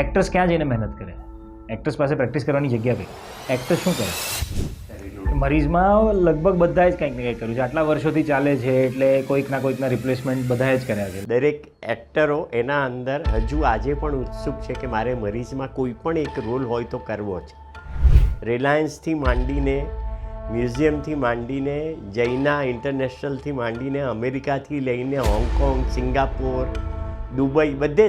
Actors ક્યાં જઈને મહેનત કરે? એક્ટર્સ પાસે પ્રેક્ટિસ કરવાની જગ્યા કઈ? એક્ટર્સ શું કરે? મરીઝમાં લગભગ બધાએ જ કંઈક ને કંઈક કર્યું છે. આટલા વર્ષોથી ચાલે છે એટલે કોઈકના રિપ્લેસમેન્ટ બધાએ જ કર્યા છે. દરેક એક્ટરો એના અંદર હજુ આજે પણ ઉત્સુક છે કે મારે મરીઝમાં કોઈ પણ એક રોલ હોય તો કરવો છે. રિલાયન્સથી માંડીને, મ્યુઝિયમથી માંડીને, જૈના ઇન્ટરનેશનલથી માંડીને, અમેરિકાથી લઈને હોંગકોંગ, સિંગાપોર, દુબઈ બધે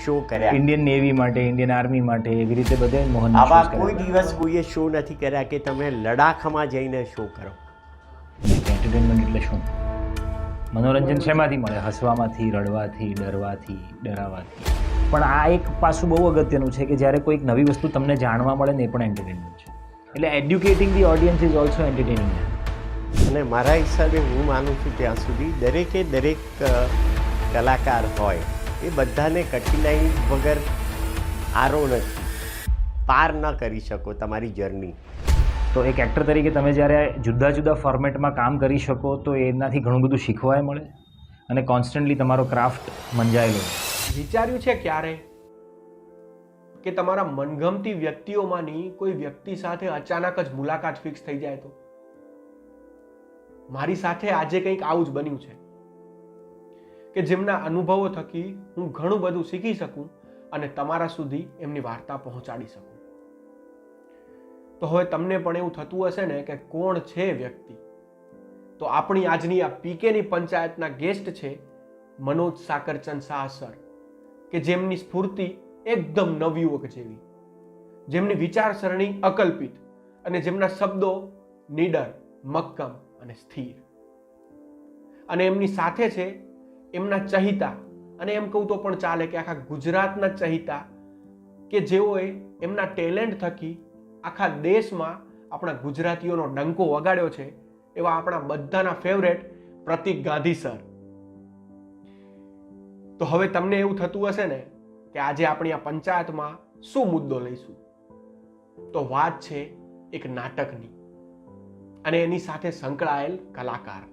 શો કર્યા. ઇન્ડિયન નેવી માટે, ઇન્ડિયન આર્મી માટે એવી રીતે બધે મોહન આવા કોઈ દિવસ કોઈએ શો નથી કર્યા કે તમે લડાખમાં જઈને શો કરો. એન્ટરટેનમેન્ટ એટલે શું? મનોરંજન શેમાંથી મળે? હસવામાંથી, રડવાથી, ડરવાથી, ડરાવાથી. પણ આ એક પાસું બહુ અગત્યનું છે કે જ્યારે કોઈક નવી વસ્તુ તમને જાણવા મળે ને એ પણ એન્ટરટેનમેન્ટ છે. એટલે educating the audience is also entertaining. અને મારા હિસાબે હું માનું છું ત્યાં સુધી દરેક કલાકાર હોય એ બધાને કઠિનાઈ વગર આરો નથી, પાર ન કરી શકો તમારી જર્ની. તો એક એક્ટર તરીકે તમે જ્યારે જુદા જુદા ફોર્મેટમાં કામ કરી શકો તો એનાથી ઘણું બધું શીખવાય મળે અને કોન્સ્ટન્ટલી તમારો ક્રાફ્ટ મંજાયેલો. વિચાર્યું છે ક્યારે કે તમારા મનગમતી વ્યક્તિઓમાંની કોઈ વ્યક્તિ સાથે અચાનક જ મુલાકાત ફિક્સ થઈ જાય તો? મારી સાથે આજે કંઈક આવું જ બન્યું છે કે જેમના અનુભવો થકી હું ઘણું બધું શીખી શકું અને તમારા સુધી એમની વાર્તા પહોંચાડી શકું. તો હવે તમને પણ એવું થતું હશે ને કે કોણ છે વ્યક્તિ? તો આપણી આજની આ પીકેની પંચાયતના ગેસ્ટ છે મનોજ સાકરચંદ શાહ સર, કે જેમની સ્ફૂર્તિ એકદમ નવયુવક જેવી, જેમની વિચારસરણી અકલ્પિત અને જેમના શબ્દો નીડર, મક્કમ અને સ્થિર. અને એમની સાથે છે એમના ચહિતા, અને એમ કહું તો પણ ચાલે કે આખા ગુજરાતના ચહિતા, કે જેઓએ એમના ટેલેન્ટ થકી આખા દેશમાં આપણા ગુજરાતીઓનો ડંકો વગાડ્યો છે, એવા આપણા બધાના ફેવરેટ પ્રતિક ગાંધી સર. તો હવે તમને એવું થતું હશે ને કે આજે આપણી આ પંચાયતમાં શું મુદ્દો લઈશું? તો વાત છે એક નાટકની અને એની સાથે સંકળાયેલ કલાકારની.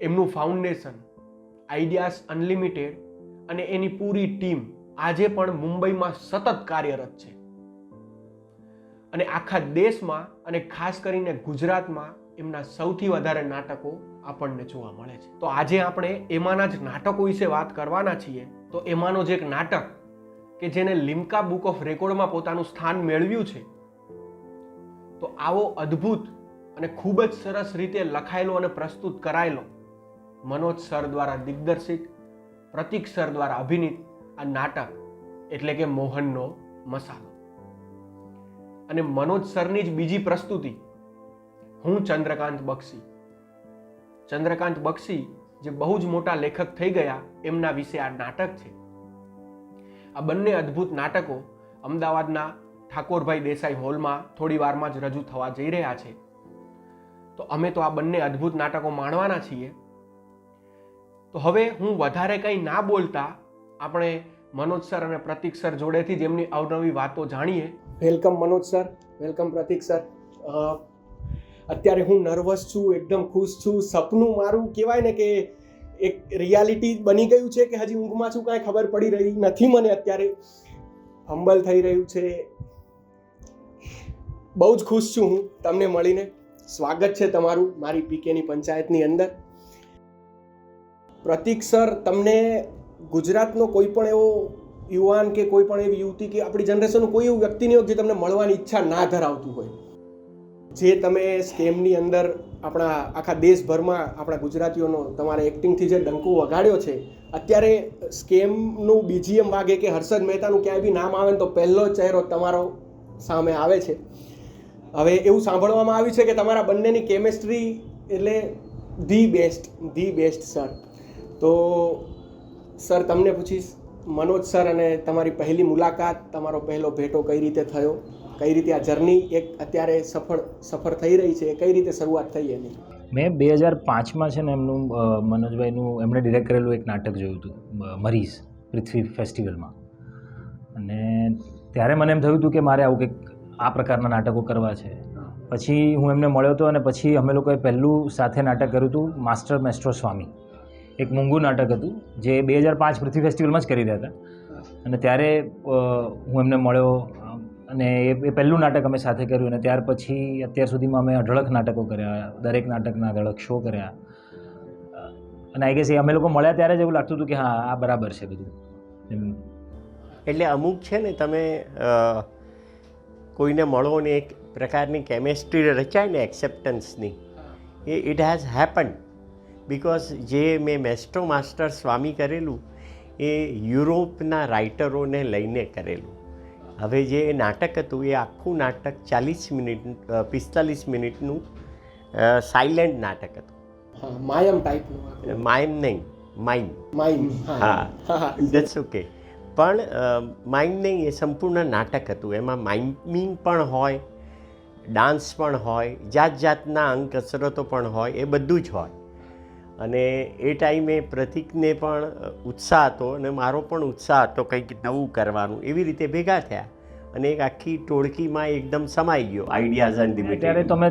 એમનું ફાઉન્ડેશન આઈડિયાઝ અનલિમિટેડ અને એની પૂરી ટીમ આજે પણ મુંબઈમાં સતત કાર્યરત છે અને આખા દેશમાં અને ખાસ કરીને ગુજરાતમાં એમના સૌથી વધારે નાટકો આપણને જોવા મળે છે. તો આજે આપણે એમાંના જ નાટકો વિશે વાત કરવાના છીએ. તો એમાંનો જ એક નાટક કે જેને લિમ્કા બુક ઓફ રેકોર્ડમાં પોતાનું સ્થાન મેળવ્યું છે, તો આવો અદ્ભુત અને ખૂબ જ સરસ રીતે લખાયેલો અને પ્રસ્તુત કરાયેલો, મનોજ સર દ્વારા દિગ્દર્શિત, પ્રતિક સર દ્વારા અભિનીત આ નાટક એટલે કે મોહનનો મસાલો. અને મનોજ સરની જ બીજી પ્રસ્તુતિ હું ચંદ્રકાંત બક્ષી. ચંદ્રકાંત બક્ષી જે બહુ જ મોટા લેખક થઈ ગયા, એમના વિશે આ નાટક છે. આ બંને અદ્ભુત નાટકો અમદાવાદના ઠાકોરભાઈ દેસાઈ હોલમાં થોડી વારમાં જ રજૂ થવા જઈ રહ્યા છે. તો અમે તો આ બંને અદ્ભુત નાટકો માણવાના છીએ. તો હવે હું વધારે કંઈ ના બોલતા આપણે મનોજ સર અને પ્રતિક સર જોડેથી જ એમની અવનવી વાતો જાણીએ. વેલકમ મનોજ સર, વેલકમ પ્રતિક સર. અત્યારે હું નર્વસ છું, એકદમ ખુશ છું. સપનું મારું કહેવાય ને કે એક રિયાલિટી બની ગયું છે કે હજી ઊંઘમાં છું કાંઈ ખબર પડી રહી નથી મને. અત્યારે હંબલ થઈ રહ્યું છે. બહુ જ ખુશ છું હું તમને મળીને. સ્વાગત છે તમારું મારી પીકેની પંચાયતની અંદર. પ્રતિક સર, તમને ગુજરાતનો કોઈ પણ એવો યુવાન કે કોઈ પણ એવી યુવતી કે આપણી જનરેશનનું કોઈ એવું વ્યક્તિ નહીં હોય જે તમને મળવાની ઈચ્છા ના ધરાવતું હોય. જે તમે સ્કેમની અંદર આપણા આખા દેશભરમાં આપણા ગુજરાતીઓનો તમારા એક્ટિંગથી જે ડંકો વગાડ્યો છે, અત્યારે સ્કેમનું બીજીએમ વાગે કે હર્ષદ મહેતાનું ક્યાંય બી નામ આવે ને તો પહેલો ચહેરો તમારો સામે આવે છે. હવે એવું સાંભળવામાં આવ્યું છે કે તમારા બંનેની કેમેસ્ટ્રી એટલે ધી બેસ્ટ સર. તો સર તમને પૂછીશ, મનોજ સર અને તમારી પહેલી મુલાકાત, તમારો પહેલો ભેટો કઈ રીતે થયો, કઈ રીતે આ જર્ની એક અત્યારે સફળ થઈ રહી છે, કઈ રીતે શરૂઆત થઈ એની? મેં 2005માં છે ને એમનું મનોજભાઈનું એમણે ડિરેક્ટ કરેલું એક નાટક જોયું હતું, મરીઝ, પૃથ્વી ફેસ્ટિવલમાં. અને ત્યારે મને એમ થયું હતું કે મારે આવું કંઈક આ પ્રકારના નાટકો કરવા છે. પછી હું એમને મળ્યો હતો અને પછી અમે લોકોએ પહેલું સાથે નાટક કર્યું હતું માસ્ટર મેસ્ટ્રો સ્વામી, એક મૂંગું નાટક હતું જે 2005 પૃથ્વી ફેસ્ટિવલમાં જ કરી રહ્યા હતા. અને ત્યારે હું એમને મળ્યો અને એ પહેલું નાટક અમે સાથે કર્યું. અને ત્યાર પછી અત્યાર સુધીમાં અમે અઢળક નાટકો કર્યા, દરેક નાટકના અઢળક શો કર્યા. અને આઈ ગેસ અમે લોકો મળ્યા ત્યારે જ એવું લાગતું હતું કે હા આ બરાબર છે બધું. એટલે અમુક છે ને તમે કોઈને મળો ને એક પ્રકારની કેમેસ્ટ્રી રચાય ને એક્સેપ્ટન્સની, ઇટ હેઝ હેપન બિકોઝ જે મેં મેસ્ટ્રો માસ્ટર સ્વામી કરેલું એ યુરોપના રાઇટરોને લઈને કરેલું. હવે જે નાટક હતું એ આખું નાટક 45 મિનિટનું સાયલેન્ટ નાટક હતું. માયમ ટાઈપનું. માઇમ નહીં, માઇમ. હા, દેટ્સ ઓકે. પણ માઇમ નહીં, એ સંપૂર્ણ નાટક હતું. એમાં માઇમિંગ પણ હોય, ડાન્સ પણ હોય, જાત જાતના અંગ કસરતો પણ હોય, એ બધું જ હોય. અને એ ટાઈમે પ્રતિકને પણ ઉત્સાહ હતો અને મારો પણ ઉત્સાહ હતો કંઈક નવું કરવાનું. એવી રીતે ભેગા થયા અને એક આખી ટોળકીમાં એકદમ સમાઈ ગયો આઈડિયાઝ અનલિમિટેડ. ત્યારે તમે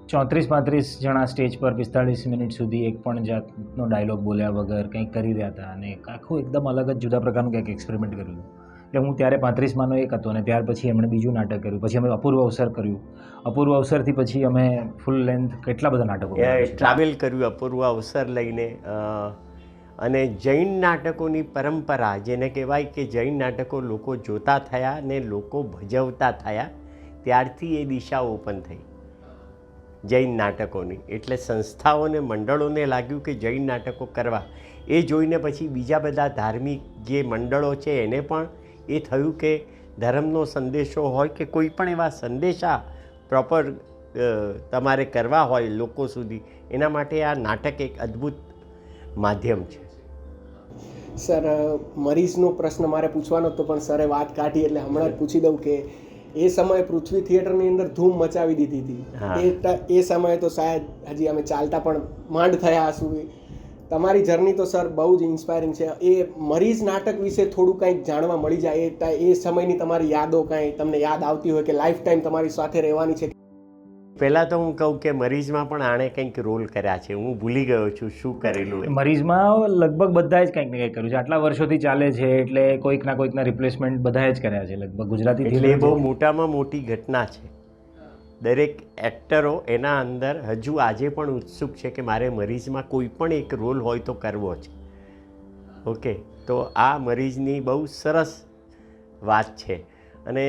34-35 જણા સ્ટેજ પર 45 મિનિટ સુધી એક પણ જાતનો ડાયલોગ બોલ્યા વગર કંઈક કરી રહ્યા હતા. અને આખું એકદમ અલગ જ જુદા પ્રકારનું કંઈક એક્સપેરિમેન્ટ કર્યું હતું. એટલે હું ત્યારે 35માનો એક હતો અને ત્યાર પછી એમણે બીજું નાટક કર્યું. પછી અમે અપૂર્વ અવસર કર્યું. અપૂર્વ અવસરથી પછી અમે ફૂલ લેન્થ કેટલા બધા નાટકો ટ્રાવેલ કર્યું અપૂર્વ અવસર લઈને. અને જૈન નાટકોની પરંપરા જેને કહેવાય કે જૈન નાટકો લોકો જોતા થયા ને લોકો ભજવતા થયા, ત્યારથી એ દિશા ઓપન થઈ જૈન નાટકોની. એટલે સંસ્થાઓને મંડળોને લાગ્યું કે જૈન નાટકો કરવા. એ જોઈને પછી બીજા બધા ધાર્મિક જે મંડળો છે એને પણ એ થયું કે ધર્મનો સંદેશો હોય કે કોઈ પણ એવા સંદેશા પ્રોપર તમારે કરવા હોય લોકો સુધી, એના માટે આ નાટક એક અદ્ભુત માધ્યમ છે. સર, મરીઝનો પ્રશ્ન મારે પૂછવાનો હતો પણ સરે વાત કાઢી એટલે હમણાં જ પૂછી દઉં કે એ સમયે પૃથ્વી થિયેટરની અંદર ધૂમ મચાવી દીધી હતી. એ સમયે તો શાયદ હજી અમે ચાલતા પણ માંડ થયા હશું. તમારી જર્ની તો સર બહુ જ ઇન્સ્પાયરિંગ છે. એ મરીઝ નાટક વિશે થોડું કંઈક જાણવા મળી જાય, એ સમયની તમારી યાદો કાંઈ તમને યાદ આવતી હોય કે લાઈફ ટાઈમ તમારી સાથે રહેવાની છે. પહેલાં તો હું કહું કે મરીઝમાં પણ આણે કંઈક રોલ કર્યા છે. હું ભૂલી ગયો છું શું કરેલું. મરીઝમાં લગભગ બધાએ જ કંઈક ને કંઈક કર્યું છે. આટલા વર્ષોથી ચાલે છે એટલે કોઈકના રિપ્લેસમેન્ટ બધાએ જ કર્યા છે લગભગ ગુજરાતી. એટલે એ બહુ મોટામાં મોટી ઘટના છે. દરેક એક્ટરો એના અંદર હજુ આજે પણ ઉત્સુક છે કે મારે મરીઝમાં કોઈ પણ એક રોલ હોય તો કરવો છે. ઓકે, તો આ મરીઝની બહુ સરસ વાત છે. અને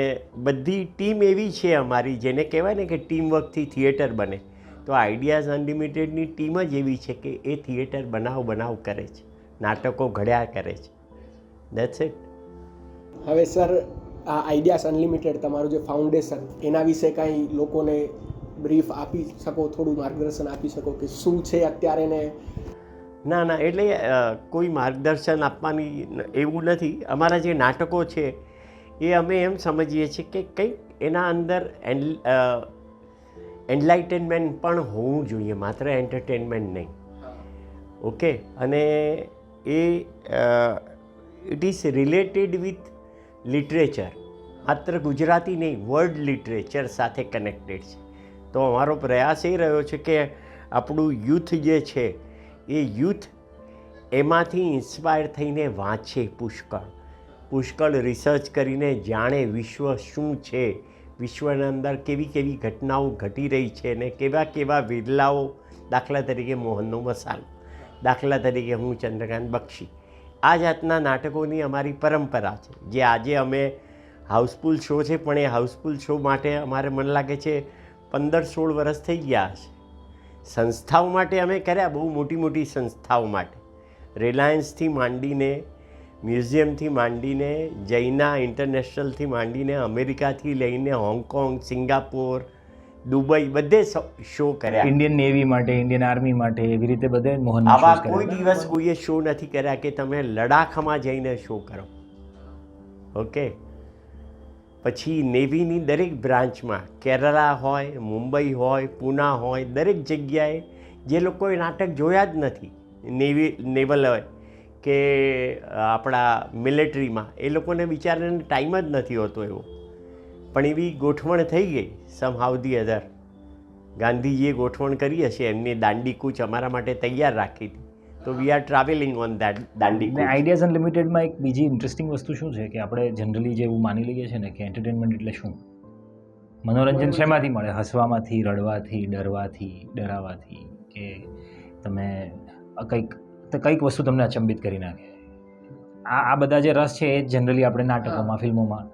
બધી ટીમ એવી છે અમારી જેને કહેવાય ને કે ટીમ વર્કથી થિયેટર બને. તો આઈડિયાઝ અનલિમિટેડની ટીમ જ એવી છે કે એ થિયેટર બનાવ કરે છે, નાટકો ઘડ્યા કરે છે. That's it. હવે સર, આ આઈડિયાઝ અનલિમિટેડ તમારું જે ફાઉન્ડેશન, એના વિશે કાંઈ લોકોને બ્રીફ આપી શકો, થોડું માર્ગદર્શન આપી શકો કે શું છે અત્યારે ને? ના, એટલે કોઈ માર્ગદર્શન આપવાની એવું નથી. અમારા જે નાટકો છે એ અમે એમ સમજીએ છીએ કે કંઈક એના અંદર એન્લાઇટનમેન્ટ પણ હોવું જોઈએ, માત્ર એન્ટરટેનમેન્ટ નહીં. ઓકે, અને એ it is related with literature, માત્ર ગુજરાતી નહીં, વર્લ્ડ લિટરેચર સાથે કનેક્ટેડ છે. તો અમારો પ્રયાસ એ રહ્યો છે કે આપણું યુથ જે છે એ યુથ એમાંથી ઇન્સ્પાયર થઈને વાંચે, પુષ્કળ રિસર્ચ કરીને જાણે વિશ્વ શું છે, વિશ્વના અંદર કેવી કેવી ઘટનાઓ ઘટી રહી છે ને કેવા વિરલાઓ. દાખલા તરીકે મોહનનો મસાલો, દાખલા તરીકે હું ચંદ્રકાંત બક્ષી. આ જાતના નાટકોની અમારી પરંપરા છે જે આજે અમે હાઉસફુલ શો છે, પણ એ હાઉસફુલ શો માટે અમારે મને લાગે છે 15-16 વર્ષ થઈ ગયા છે. સંસ્થાઓ માટે અમે કર્યા, બહુ મોટી સંસ્થાઓ માટે, રિલાયન્સથી માંડીને, મ્યુઝિયમથી માંડીને, જૈના ઇન્ટરનેશનલથી માંડીને, અમેરિકાથી લઈને હોંગકોંગ, સિંગાપોર, દુબઈ, બધે શો કર્યા. ઇન્ડિયન નેવી માટે, ઇન્ડિયન આર્મી માટે, એવી રીતે બધે મોહન. આવા કોઈ દિવસ કોઈએ શો નથી કર્યા કે તમે લડાખમાં જઈને શો કરો. ઓકે, પછી નેવીની દરેક બ્રાન્ચમાં, કેરલા હોય, મુંબઈ હોય, પૂના હોય, દરેક જગ્યાએ જે લોકોએ નાટક જોયા જ નથી નેવલ હોય કે આપણા મિલિટરીમાં, એ લોકોને બિચારાને ટાઈમ જ નથી હોતો એવો. પણ એવી ગોઠવણ થઈ ગઈ સમહાઉ ધી અધર. ગાંધીજીએ ગોઠવણ કરી હશે, એમની દાંડી કૂચ અમારા માટે તૈયાર રાખી હતી તો we are travelling on that Dandi ને આઈડિયાઝ અનલિમિટેડમાં એક બીજી ઇન્ટરેસ્ટિંગ વસ્તુ શું છે કે આપણે જનરલી જે એવું માની લઈએ છીએ ને કે એન્ટરટેનમેન્ટ એટલે શું, મનોરંજન શેમાંથી મળે? હસવામાંથી, રડવાથી, ડરવાથી, ડરાવાથી, કે તમે કંઈક વસ્તુ તમને અચંબિત કરી નાખે. આ બધા જે રસ છે એ જ જનરલી આપણે નાટકોમાં, ફિલ્મોમાં.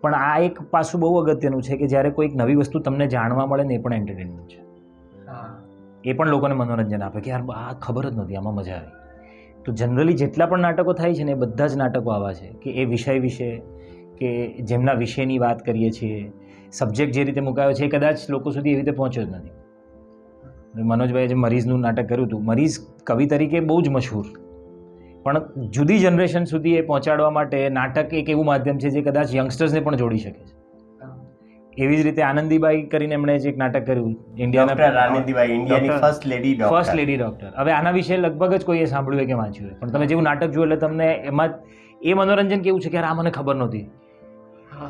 પણ આ એક પાસું બહુ અગત્યનું છે કે જ્યારે કોઈક નવી વસ્તુ તમને જાણવા મળે ને એ પણ એન્ટરટેનમેન્ટ છે. એ પણ લોકોને મનોરંજન આપે કે યાર આ ખબર જ નથી, આમાં મજા આવી. તો જનરલી જેટલા પણ નાટકો થાય છે ને એ બધા જ નાટકો આવા છે કે એ વિષય વિશે કે જેમના વિષયની વાત કરીએ છીએ, સબ્જેક્ટ જે રીતે મુકાયો છે એ કદાચ લોકો સુધી એવી રીતે પહોંચ્યો જ નથી. મનોજભાઈએ જે મરીઝનું નાટક કર્યું હતું, મરીઝ કવિ તરીકે બહુ જ મશહૂર, પણ જુદી જનરેશન સુધી એ પહોંચાડવા માટે નાટક એક એવું માધ્યમ છે જે કદાચ યંગસ્ટર્સને પણ જોડી શકે છે. એવી જ રીતે આનંદીબાઈ કરીને એમણે જે એક નાટક કર્યું ઇન્ડિયાના આનંદીબાઈ, ઇન્ડિયાની ફર્સ્ટ લેડી ડોક્ટર. હવે આના વિશે લગભગ જ કોઈએ સાંભળ્યું હોય કે વાંચ્યું હોય, પણ તમે જેવું નાટક જુઓ એટલે તમને એમાં એ મનોરંજન કેવું છે કે યાર આ મને ખબર નહોતી.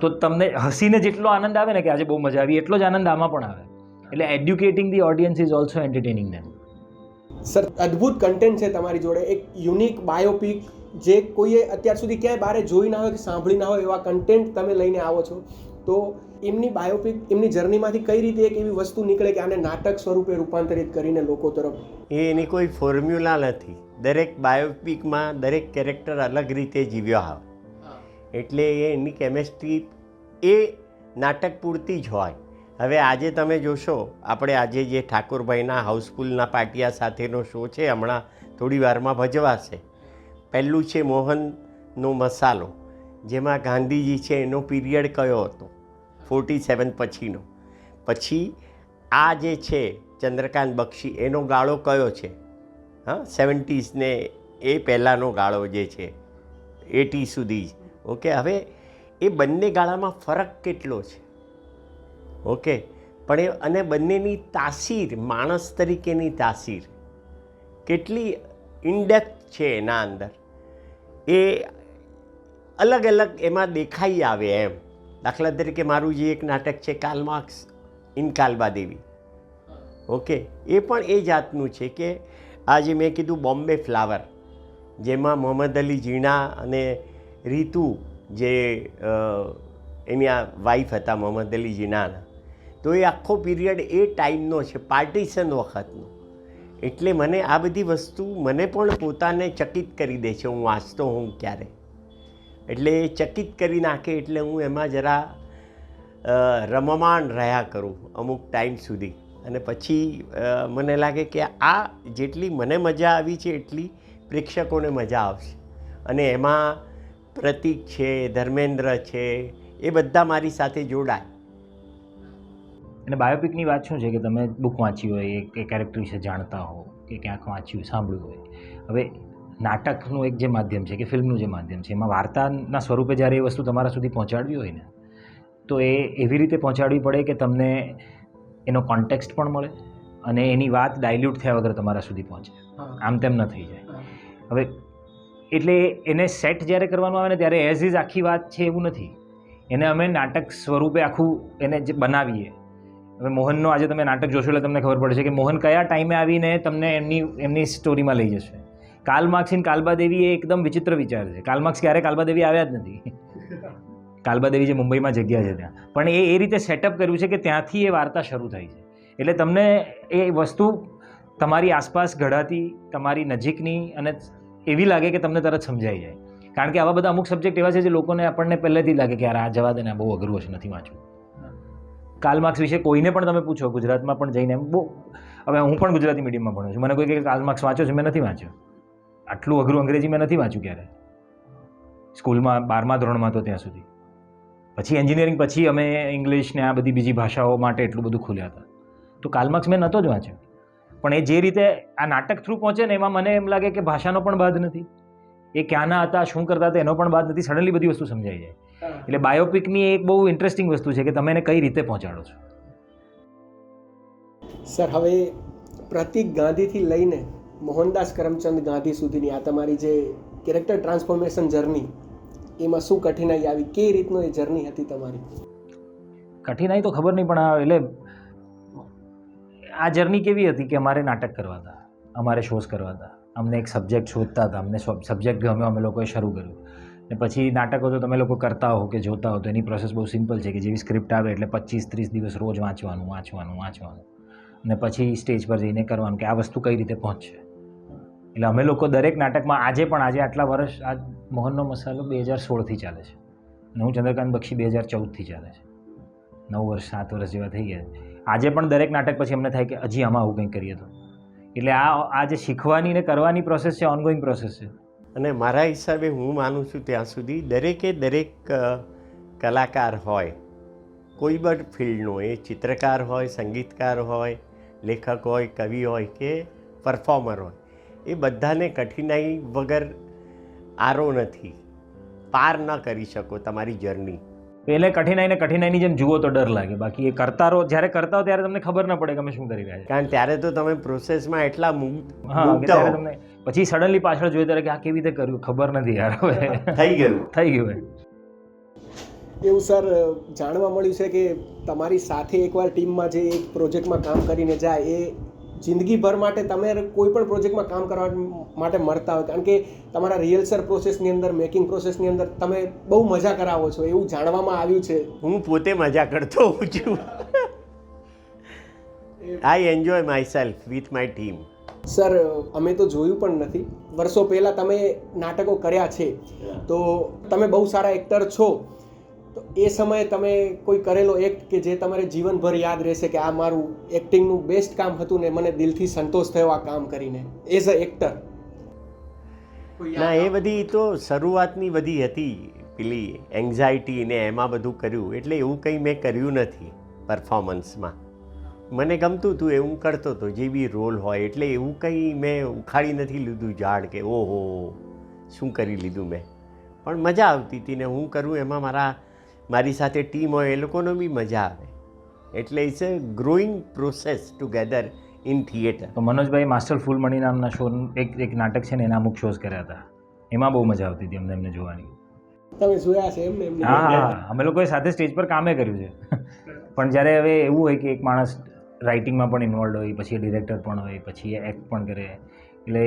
તો તમને હસીને જેટલો આનંદ આવે ને કે આજે બહુ મજા આવી, એટલો જ આનંદ આમાં પણ આવે. એટલે educating the audience is also entertaining them. Sir, અદ્ભુત કન્ટેન્ટ છે તમારી જોડે, એક યુનિક બાયોપિક જે કોઈએ અત્યાર સુધી ક્યાંય બારે જોઈ ના હોય કે સાંભળી ના હોય એવા કન્ટેન્ટ તમે લઈને આવો છો. તો એમની બાયોપિક, એમની જર્નીમાંથી કઈ રીતે એક એવી વસ્તુ નીકળે કે આને નાટક સ્વરૂપે રૂપાંતરિત કરીને લોકો તરફ? એની કોઈ ફોર્મ્યુલા નથી. દરેક બાયોપિકમાં દરેક કેરેક્ટર અલગ રીતે જીવ્યો આવે, એટલે એની કેમેસ્ટ્રી એ નાટક પૂરતી જ હોય. હવે આજે તમે જોશો, આપણે આજે જે ઠાકોરભાઈના હાઉસફુલના પાટિયા સાથેનો શો છે, હમણાં થોડી વારમાં ભજવાશે. પહેલું છે મોહનનો મસાલો, જેમાં ગાંધીજી છે એનો પીરિયડ કયો હતો, 47 પછીનો. પછી આ જે છે ચંદ્રકાંત બક્ષી, એનો ગાળો કયો છે? 70s ને એ પહેલાંનો ગાળો જે છે 80 સુધી. ઓકે, હવે એ બંને ગાળામાં ફરક કેટલો છે? ઓકે, પણ એ અને બંનેની તાસીર, માણસ તરીકેની તાસીર કેટલી ઇનડેપ્થ છે એના અંદર, એ અલગ અલગ એમાં દેખાઈ આવે એમ. દાખલા તરીકે મારું જે એક નાટક છે Karl Marx in Kalbadevi, okay, એ પણ એ જાતનું છે કે આજે મેં કીધું બોમ્બે ફ્લાવર, જેમાં મોહમ્મદ અલી જીણા અને રીતુ જે એની આ વાઈફ હતા મોહમ્મદ અલી જીણાના, તો એ આખો પીરિયડ એ ટાઈમનો છે, પાર્ટીશન વખતનો. એટલે મને આ બધી વસ્તુ મને પણ પોતાને ચકિત કરી દે છે, હું વાંચતો હોઉં ક્યારે. એટલે એ ચકિત કરી નાખે, એટલે હું એમાં જરા રમમાણ રહ્યા કરું અમુક ટાઈમ સુધી. અને પછી મને લાગે કે આ જેટલી મને મજા આવી છે એટલી પ્રેક્ષકોને મજા આવશે. અને એમાં પ્રતીક છે, ધર્મેન્દ્ર છે, એ બધા મારી સાથે જોડાય. અને બાયોપિકની વાત શું છે કે તમે બુક વાંચી હોય, એ કેરેક્ટર વિશે જાણતા હો કે ક્યાંક વાંચ્યું, સાંભળ્યું હોય. હવે નાટકનું એક જે માધ્યમ છે કે ફિલ્મનું જે માધ્યમ છે, એમાં વાર્તાના સ્વરૂપે જ્યારે એ વસ્તુ તમારા સુધી પહોંચાડવી હોય ને, તો એ એવી રીતે પહોંચાડવી પડે કે તમને એનો કોન્ટેક્સ્ટ પણ મળે અને એની વાત ડાયલ્યુટ થયા વગર તમારા સુધી પહોંચે, આમ તેમ ન થઈ જાય. હવે એટલે એને સેટ જ્યારે કરવાનું આવે ને ત્યારે એઝ ઇઝ આખી વાત છે એવું નથી, એને અમે નાટક સ્વરૂપે આખું એને જે બનાવીએ. હવે મોહનનો આજે તમે નાટક જોશો એટલે તમને ખબર પડશે કે મોહન કયા ટાઈમે આવીને તમને એમની સ્ટોરીમાં લઈ જશે. કાર્લ માર્ક્સ ઇન કાલબાદેવી એ એકદમ વિચિત્ર વિચાર છે. કાર્લ માર્ક્સ ક્યારે કાલબાદેવી આવ્યા જ નથી. કાલબાદેવી જે મુંબઈમાં જગ્યા છે ત્યાં, પણ એ રીતે સેટઅપ કર્યું છે કે ત્યાંથી એ વાર્તા શરૂ થાય છે. એટલે તમને એ વસ્તુ તમારી આસપાસ ઘડાતી, તમારી નજીકની અને એવી લાગે કે તમને તરત સમજાઈ જાય. કારણ કે આવા બધા અમુક સબ્જેક્ટ એવા છે જે લોકોને આપણને પહેલેથી લાગે કે યાર આ જવા દે ને, બહુ અઘરું હશે, નથી વાંચવું. કાર્લ માર્ક્સ વિશે કોઈને પણ તમે પૂછો, ગુજરાતમાં પણ જઈને બહુ, હવે હું પણ ગુજરાતી મીડિયમમાં ભણું છું, મને કોઈ કે કાર્લ માર્ક્સ વાંચ્યો છે? મેં નથી વાંચ્યો. આટલું અઘરું અંગ્રેજી મેં નથી વાંચ્યું ક્યારે, સ્કૂલમાં 12મા ધોરણમાં તો ત્યાં સુધી. પછી એન્જિનિયરિંગ પછી અમે ઇંગ્લિશ ને આ બધી બીજી ભાષાઓ માટે એટલું બધું ખુલ્યા હતા. તો કાર્લ માર્ક્સ મેં નહોતો જ વાંચ્યો, પણ એ જે રીતે આ નાટક થ્રુ પહોંચે ને, એમાં મને એમ લાગે કે ભાષાનો પણ બાદ નથી, એ ક્યાંના હતા, શું કરતા હતા એનો પણ બાદ નથી, સડનલી બધી વસ્તુ સમજાઈ જાય. એટલે બાયોપિકની એક બહુ ઇન્ટરેસ્ટિંગ વસ્તુ છે કે તમે એને કઈ રીતે પહોંચાડો છો. સર, હવે પ્રતીક ગાંધીથી લઈને મોહનદાસ કરમચંદ ગાંધી સુધીની આ તમારી જે કેરેક્ટર ટ્રાન્સફોર્મેશન જર્ની, એમાં શું કઠિનાઈ આવી, કઈ રીતનો એ જર્ની હતી તમારી? કઠિનાઈ તો ખબર નહીં, પણ એટલે આ જર્ની કેવી હતી કે અમારે નાટક કરવા હતા, અમારે શોઝ કરવા હતા, અમને એક સબ્જેક્ટ શોધતા હતા, અમને સબ્જેક્ટ ગમ્યો, અમે લોકોએ શરૂ કર્યું. ને પછી નાટકો તો તમે લોકો કરતા હો કે જોતા હો તો એની પ્રોસેસ બહુ સિમ્પલ છે કે જેવી સ્ક્રિપ્ટ આવે એટલે 25-30 દિવસ રોજ વાંચવાનું ને પછી સ્ટેજ પર જઈને કરવાનું કે આ વસ્તુ કઈ રીતે પહોંચશે. એટલે અમે લોકો દરેક નાટકમાં આજે આટલા વર્ષ, આ મોહનનો મસાલો 2016થી ચાલે છે અને હું ચંદ્રકાંત બક્ષી 2014થી ચાલે છે. 9 વર્ષ 7 વર્ષ જેવા થઈ ગયા છે. આજે પણ દરેક નાટક પછી અમને થાય કે હજી આમાં આવું કંઈક કરીએ તો. એટલે આ જે શીખવાની ને કરવાની પ્રોસેસ છે, ઓનગોઈંગ પ્રોસેસ છે. અને મારા હિસાબે હું માનું છું ત્યાં સુધી દરેક કલાકાર હોય, કોઈ પણ ફિલ્ડનો, એ ચિત્રકાર હોય, સંગીતકાર હોય, લેખક હોય, કવિ હોય કે પરફોર્મર હોય, એ બધાને કઠિનાઈ વગર આરો નથી. પાર ન કરી શકો તમારી જર્ની. પહેલે કઠિનાઈની જેમ જુઓ તો ડર લાગે, બાકી એ જ્યારે કરતા હો ત્યારે તમને ખબર ન પડે કે અમે શું કરી રહ્યા છીએ. કારણ ત્યારે તો તમે પ્રોસેસમાં એટલા હા, ત્યારે તમને પછી સડનલી પાછળ જોઈએ ત્યારે કે આ કેવી રીતે કર્યું ખબર નથી યાર, હવે થઈ ગયું. એવું સર જાણવા મળ્યું છે કે તમારી સાથે એકવાર ટીમમાં જે એક પ્રોજેક્ટમાં કામ કરીને જાય એ જિંદગીભર માટે તમે કોઈ પણ પ્રોજેક્ટમાં કામ કરવા માટે મળતા હોય, કારણ કે તમારા રિહર્સલ પ્રોસેસની અંદર, મેકિંગ પ્રોસેસની અંદર તમે બહુ મજા કરાવો છો એવું જાણવામાં આવ્યું છે. હું પોતે મજા કરતો હોઉં છું. I enjoy my self with my team. Sir અમે તો જોયું પણ નથી, વર્ષો પહેલાં તમે નાટકો કર્યા છે તો તમે બહુ સારા એક્ટર છો, તો એ સમયે તમે કોઈ કરેલો એક્ટ કે જે તમારે જીવનભર યાદ રહેશે કે આ મારું એક્ટિંગનું બેસ્ટ કામ હતું ને મને દિલથી સંતોષ થયો આ કામ કરીને એઝ અ એક્ટર? ના, એ બધી તો શરૂઆતની બધી હતી, પેલી એન્ઝાયટી ને એમાં બધું કર્યું, એટલે એવું કંઈ મેં કર્યું નથી પરફોર્મન્સમાં. મને ગમતું હતું એ હું કરતો હતો, જે બી રોલ હોય, એટલે એવું કંઈ મેં ઉખાડી નથી લીધું ઝાડ કે ઓહો શું કરી લીધું મેં. પણ મજા આવતી હતી ને હું કરું એમાં મારી સાથે ટીમ હોય એ લોકોને બી મજા આવે. એટલે it's a growing process together in theatre. તો મનોજભાઈ માસ્ટર ફૂલમણી નામના શો, એક નાટક છે ને એના અમુક શોઝ કર્યા હતા, એમાં બહુ મજા આવતી હતી એમને જોવાની. તમે જોયા છે એમને? હા, અમે લોકોએ સાથે સ્ટેજ પર કામે કર્યું છે. પણ જ્યારે હવે એવું હોય કે એક માણસ રાઇટિંગમાં પણ ઇન્વોલ્વ હોય, પછી ડિરેક્ટર પણ હોય, પછી એ એક્ટ પણ કરે, એટલે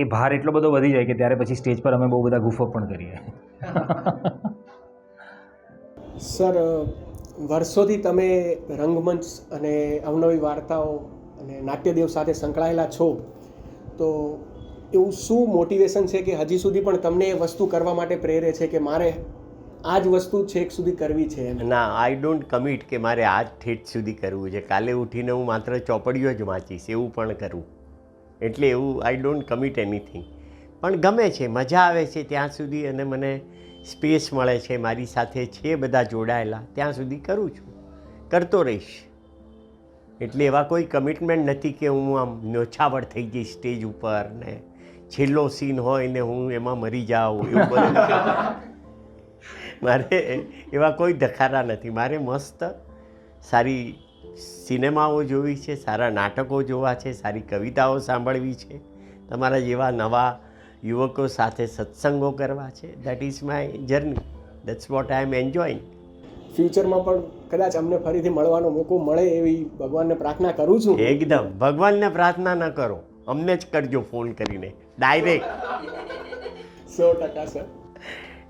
એ ભાર એટલો બધો વધી જાય કે ત્યારે પછી સ્ટેજ પર અમે બહુ બધા ગુફો પણ કરીએ. સર વર્ષોથી તમે રંગમંચ અને અવનવી વાર્તાઓ અને નાટ્યદેવ સાથે સંકળાયેલા છો, તો એવું શું મોટિવેશન છે કે હજી સુધી પણ તમને એ વસ્તુ કરવા માટે પ્રેરે છે કે મારે આ જ વસ્તુ છેક સુધી કરવી છે? ના, આઈ ડોન્ટ કમિટ કે મારે આ જ ઠેઠ સુધી કરવું છે. કાલે ઉઠીને હું માત્ર ચોપડીઓ જ વાંચીશ એવું પણ કરવું, એટલે એવું આઈ ડોન્ટ કમિટ એનીથિંગ. પણ ગમે છે, મજા આવે છે ત્યાં સુધી, અને મને સ્પેસ મળે છે, મારી સાથે છે બધા જોડાયેલા, ત્યાં સુધી કરું છું, કરતો રહીશ. એટલે એવા કોઈ કમિટમેન્ટ નથી કે હું આમ નોછાવડ થઈ જઈશ સ્ટેજ ઉપર ને છેલ્લો સીન હોય ને હું એમાં મરી જાઉં, એવું બધું મારે એવા કોઈ ધખારા નથી. મારે મસ્ત સારી સિનેમાઓ જોવી છે, સારા નાટકો જોવા છે, સારી કવિતાઓ સાંભળવી છે, તમારા જેવા નવા યુવકો સાથે સત્સંગો કરવા છે. That is my journey, that's what I am enjoying. ફ્યુચરમાં પણ કદાચ અમને ફરીથી મળવાનો મોકો મળે એવી ભગવાનને પ્રાર્થના કરું છું. એકદમ, ભગવાનને પ્રાર્થના ન કરો, અમને જ કરજો ફોન કરીને ડાયરેક્ટ. 100% સર.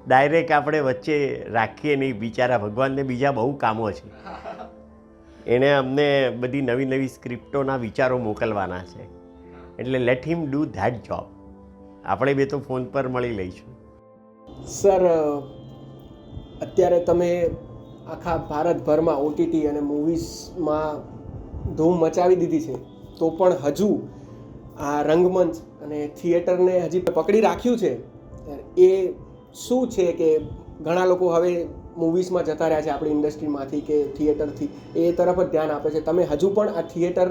ડાયરેક્ટ આપણે વચ્ચે રાખીએ નહીં, બિચારા ભગવાનને બીજા બહુ કામો છે. એણે અમને બધી નવી નવી સ્ક્રિપ્ટોના વિચારો મોકલવાના છે, એટલે late him do that job. આપણે બે તો ફોન પર મળી લઈશું. સર અત્યારે તમે આખા ભારતભરમાં ઓટીટી અને મૂવીઝમાં ધૂમ મચાવી દીધી છે, તો પણ હજુ આ રંગમંચ અને થિયેટરને હજી પકડી રાખ્યું છે. એ શું છે કે ઘણા લોકો હવે મૂવીઝમાં જતા રહ્યા છે આપણી ઇન્ડસ્ટ્રીમાંથી કે થિયેટરથી, એ તરફ જ ધ્યાન આપે છે. તમે હજુ પણ આ થિયેટર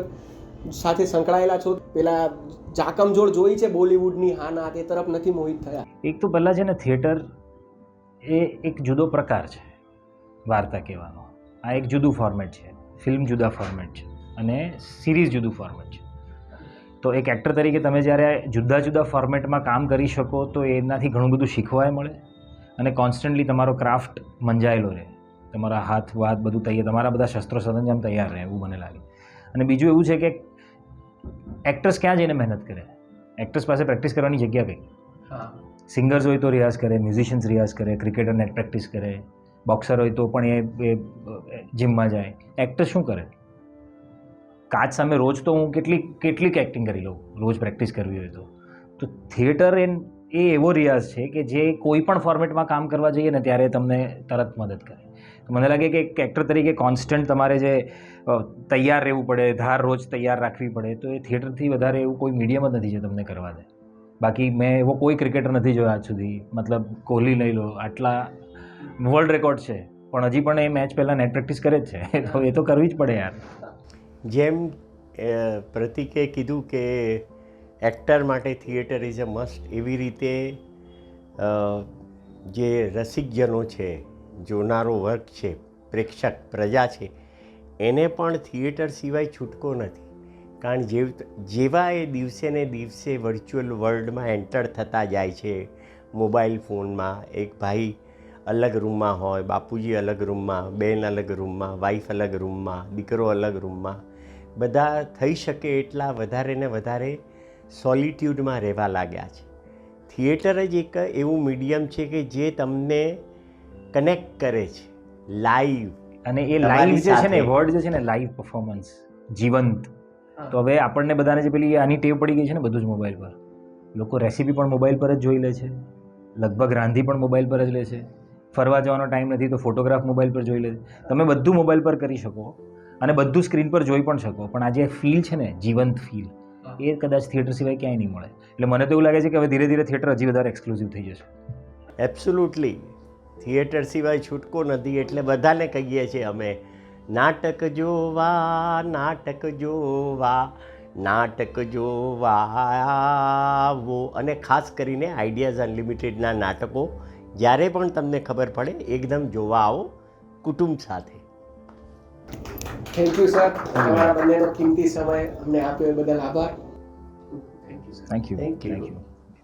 સાથે સંકળાયેલા છો? પેલા જાકમજોળ જોઈ છે બોલિવૂડની, હા ના, તે તરફ નથી મોહિત થયા? એક તો પહેલાં છે ને, થિયેટર એ એક જુદો પ્રકાર છે વાર્તા કહેવાનો. આ એક જુદું ફોર્મેટ છે, ફિલ્મ જુદા ફોર્મેટ છે અને સિરીઝ જુદું ફોર્મેટ છે. તો એક એક્ટર તરીકે તમે જ્યારે જુદા જુદા ફોર્મેટમાં કામ કરી શકો તો એનાથી ઘણું બધું શીખવાય મળે, અને કોન્સ્ટન્ટલી તમારો ક્રાફ્ટ મંજાયેલો રહે, તમારા હાથ વાત બધું તૈયાર, તમારા બધા શસ્ત્રો સરંજામ તૈયાર રહે, એવું મને લાગે. અને બીજું એવું છે કે એક્ટર્સ ક્યાં જઈને મહેનત કરે? એક્ટર્સ પાસે પ્રેક્ટિસ કરવાની જગ્યા કઈ? હા સિંગર્સ હોય તો રિયાઝ કરે, મ્યુઝિશિયન્સ રિયાઝ કરે, ક્રિકેટર નેટ પ્રેક્ટિસ કરે, બોક્સર હોય તો પણ એ જિમમાં જાય. એક્ટર શું કરે? કાચ સામે રોજ તો હું કેટલીક એક્ટિંગ કરી લઉં, રોજ પ્રેક્ટિસ કરવી હોય તો થિયેટર એ એવો રિયાઝ છે કે જે કોઈ પણ ફોર્મેટમાં કામ કરવા જઈએ ને ત્યારે તમને તરત મદદ કરે. તો મને લાગે કે એક એક્ટર તરીકે કોન્સ્ટન્ટ તમારે જે તૈયાર રહેવું પડે, ધાર રોજ તૈયાર રાખવી પડે, તો એ થિયેટરથી વધારે એવું કોઈ મીડિયમ જ નથી જે તમને કરવા દે. બાકી મેં એવો કોઈ ક્રિકેટર નથી જોયો આજ સુધી, મતલબ કોહલી લઈ લો, આટલા વર્લ્ડ રેકોર્ડ છે પણ હજી પણ એ મેચ પહેલાં નેટ પ્રેક્ટિસ કરે જ છે. તો એ તો કરવી જ પડે યાર. જેમ પ્રતિકે કીધું કે એક્ટર માટે થિયેટર ઇઝ અ મસ્ટ, એવી રીતે જે રસિકજનો છે, જોનારો વર્ગ છે, પ્રેક્ષક પ્રજા છે, એને પણ થિયેટર સિવાય છૂટકો નથી. કારણ જેવા એ દિવસે ને દિવસે વર્ચ્યુઅલ વર્લ્ડમાં એન્ટર થતા જાય છે, મોબાઈલ ફોનમાં, એક ભાઈ અલગ રૂમમાં હોય, બાપુજી અલગ રૂમમાં, બેન અલગ રૂમમાં, વાઈફ અલગ રૂમમાં, દીકરો અલગ રૂમમાં, બધા થઈ શકે એટલા વધારે ને વધારે સોલિટ્યૂડમાં રહેવા લાગ્યા છે. થિયેટર જ એક એવું મીડિયમ છે કે જે તમને કનેક્ટ કરે છે લાઈવ. અને એ લાઈવ જે છે ને વર્ડ જે છે ને લાઈવ પરફોર્મન્સ, જીવંત. તો હવે આપણને બધાને જે પેલી આની ટેવ પડી ગઈ છે ને બધું જ મોબાઈલ પર. લોકો રેસીપી પણ મોબાઈલ પર જ જોઈ લે છે, લગભગ રાંધી પણ મોબાઈલ પર જ લે છે, ફરવા જવાનો ટાઈમ નથી તો ફોટોગ્રાફ મોબાઈલ પર જોઈ લે છે. તમે બધું મોબાઈલ પર કરી શકો અને બધું સ્ક્રીન પર જોઈ પણ શકો, પણ આ જે ફીલ છે ને, જીવંત ફીલ, એ કદાચ થિયેટર સિવાય ક્યાંય નહીં મળે. એટલે મને તો એવું લાગે છે કે હવે ધીરે ધીરે થિયેટર હજી વધારે એક્સક્લુઝિવ થઈ જશે. એબ્સોલ્યુટલી થિયેટર સિવાય છૂટકો નથી. એટલે બધાને કહીએ છીએ અમે, નાટક જોવા, નાટક જોવા, નાટક જોવા આવો. અને ખાસ કરીને આઈડિયાઝ અનલિમિટેડના નાટકો જ્યારે પણ તમને ખબર પડે એકદમ જોવા આવો કુટુંબ સાથે. થેન્ક યુ સર, તમારા બંનેનો કિંમતી સમય અમને આપ્યો એ બદલ આભાર. Thank you. Thank you.